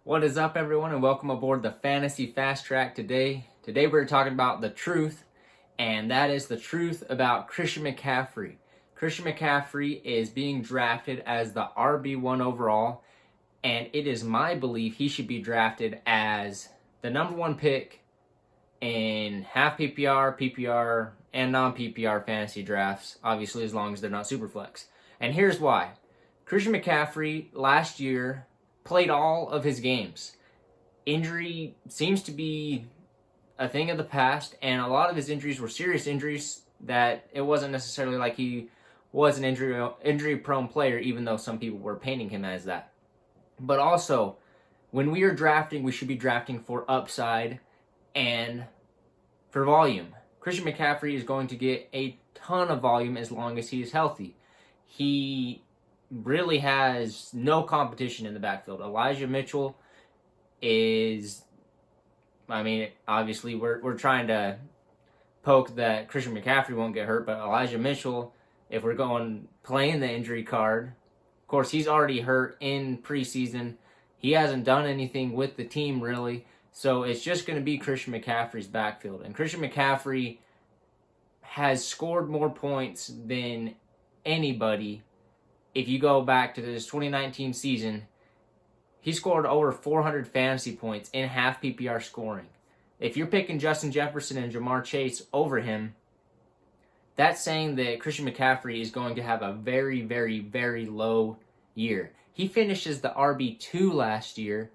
What is up, everyone, and welcome aboard the Fantasy Fast Track today. Today we're talking about the truth, and that is the truth about Christian McCaffery. Christian McCaffery is being drafted as the RB1 overall, and it is my belief he should be drafted as the number one pick in half PPR, PPR, and non-PPR fantasy drafts, obviously as long as they're not Superflex. And here's why. Christian McCaffery last year played all of his games. Injury seems to be a thing of the past, and a lot of his injuries were serious injuries that it wasn't necessarily like he was an injury-prone player, even though some people were painting him as that. But also, when we are drafting, we should be drafting for upside and for volume. Christian McCaffery is going to get a ton of volume as long as he is healthy. He really has no competition in the backfield. Elijah Mitchell is, obviously we're trying to poke that Christian McCaffery won't get hurt, but Elijah Mitchell, if we're going playing the injury card, of course he's already hurt in preseason. He hasn't done anything with the team really, so it's just going to be Christian McCaffrey's backfield. And Christian McCaffery has scored more points than anybody. If you go back to this 2019 season, he scored over 400 fantasy points in half PPR scoring. If you're picking Justin Jefferson and Jamar Chase over him, that's saying that Christian McCaffrey is going to have a very, very, very low year. He finishes the RB2 last year,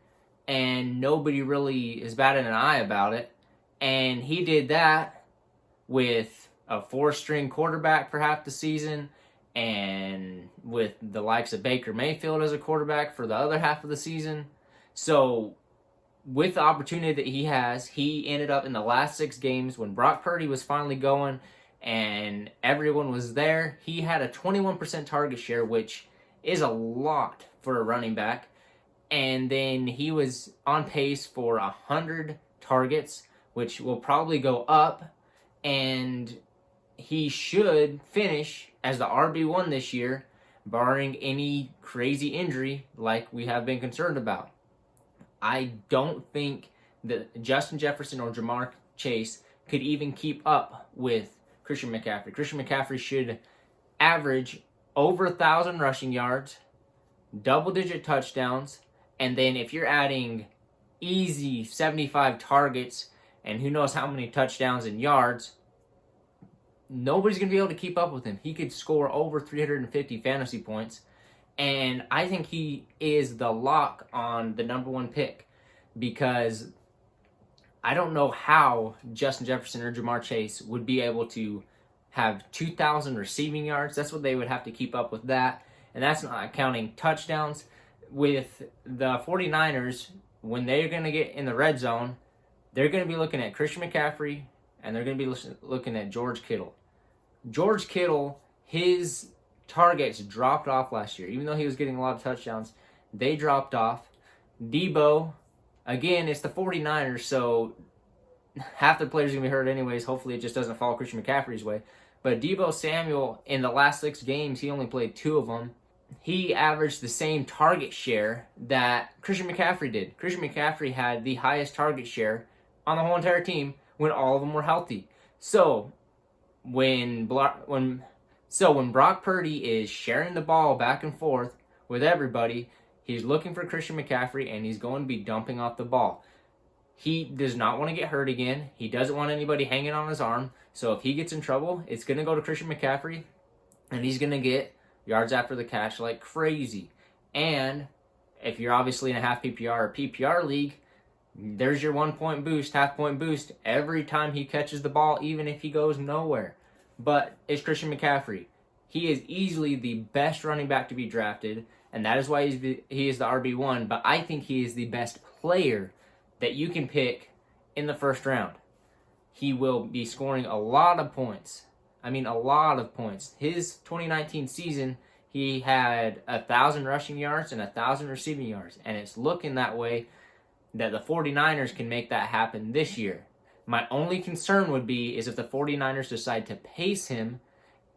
and nobody really is batting an eye about it. And he did that with a four-string quarterback for half the season, and with the likes of Baker Mayfield as a quarterback for the other half of the season. So with the opportunity that he has, he ended up in the last 6 games when Brock Purdy was finally going and everyone was there. He had a 21% target share, which is a lot for a running back. And then he was on pace for 100 targets, which will probably go up. And he should finish as the RB1 this year, barring any crazy injury like we have been concerned about. I don't think that Justin Jefferson or Jamar Chase could even keep up with Christian McCaffrey. Christian McCaffrey should average over 1,000 rushing yards, double-digit touchdowns, and then if you're adding easy 75 targets and who knows how many touchdowns and yards, nobody's going to be able to keep up with him. He could score over 350 fantasy points, and I think he is the lock on the number one pick because I don't know how Justin Jefferson or Jamar Chase would be able to have 2,000 receiving yards. That's what they would have to keep up with that, and that's not counting touchdowns. With the 49ers, when they're going to get in the red zone, they're going to be looking at Christian McCaffrey, and they're going to be looking at George Kittle. George Kittle, his targets dropped off last year. Even though he was getting a lot of touchdowns, they dropped off. Debo, again, it's the 49ers, so half the players are going to be hurt anyways. Hopefully it just doesn't fall Christian McCaffrey's way. But Debo Samuel, in the last 6 games, he only played 2 of them. He averaged the same target share that Christian McCaffrey did. Christian McCaffrey had the highest target share on the whole entire team when all of them were healthy. So when Brock Purdy is sharing the ball back and forth with everybody, he's looking for Christian McCaffrey and he's going to be dumping off the ball. He does not want to get hurt again. He doesn't want anybody hanging on his arm. So if he gets in trouble, it's going to go to Christian McCaffrey and he's going to get yards after the catch like crazy. And if you're obviously in a half PPR or PPR league, there's your 1 point boost, half point boost every time he catches the ball, even if he goes nowhere. But it's Christian McCaffrey. He is easily the best running back to be drafted, and that is why he is the RB1. But I think he is the best player that you can pick in the first round. He will be scoring a lot of points. A lot of points. His 2019 season, he had 1,000 rushing yards and 1,000 receiving yards, and it's looking that way that the 49ers can make that happen this year. My only concern would be is if the 49ers decide to pace him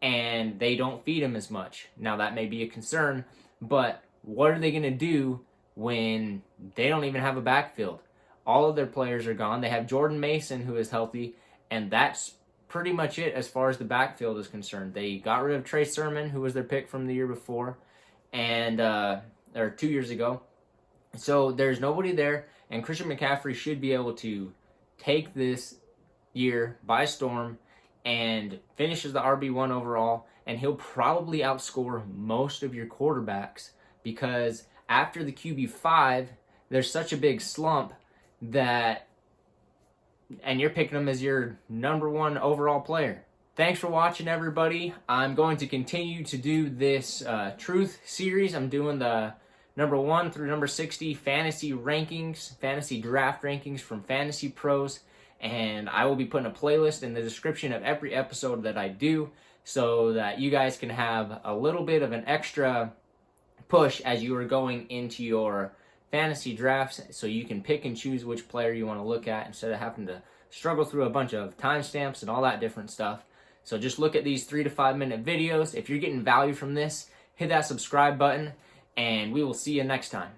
and they don't feed him as much. Now that may be a concern, but what are they going to do when they don't even have a backfield. All of their players are gone. They have Jordan Mason, who is healthy, and that's pretty much it as far as the backfield is concerned. They got rid of Trey Sermon, who was their pick from the year before, and or 2 years ago. So there's nobody there, and Christian McCaffery should be able to take this year by storm and finishes the RB1 overall, and he'll probably outscore most of your quarterbacks because after the QB5, there's such a big slump that, and you're picking him as your number one overall player. Thanks for watching, everybody. I'm going to continue to do this Truth series. I'm doing the number 1 through number 60 fantasy rankings, fantasy draft rankings from Fantasy Pros. And I will be putting a playlist in the description of every episode that I do so that you guys can have a little bit of an extra push as you are going into your fantasy drafts so you can pick and choose which player you want to look at instead of having to struggle through a bunch of timestamps and all that different stuff. So just look at these 3 to 5 minute videos. If you're getting value from this, hit that subscribe button, and we will see you next time.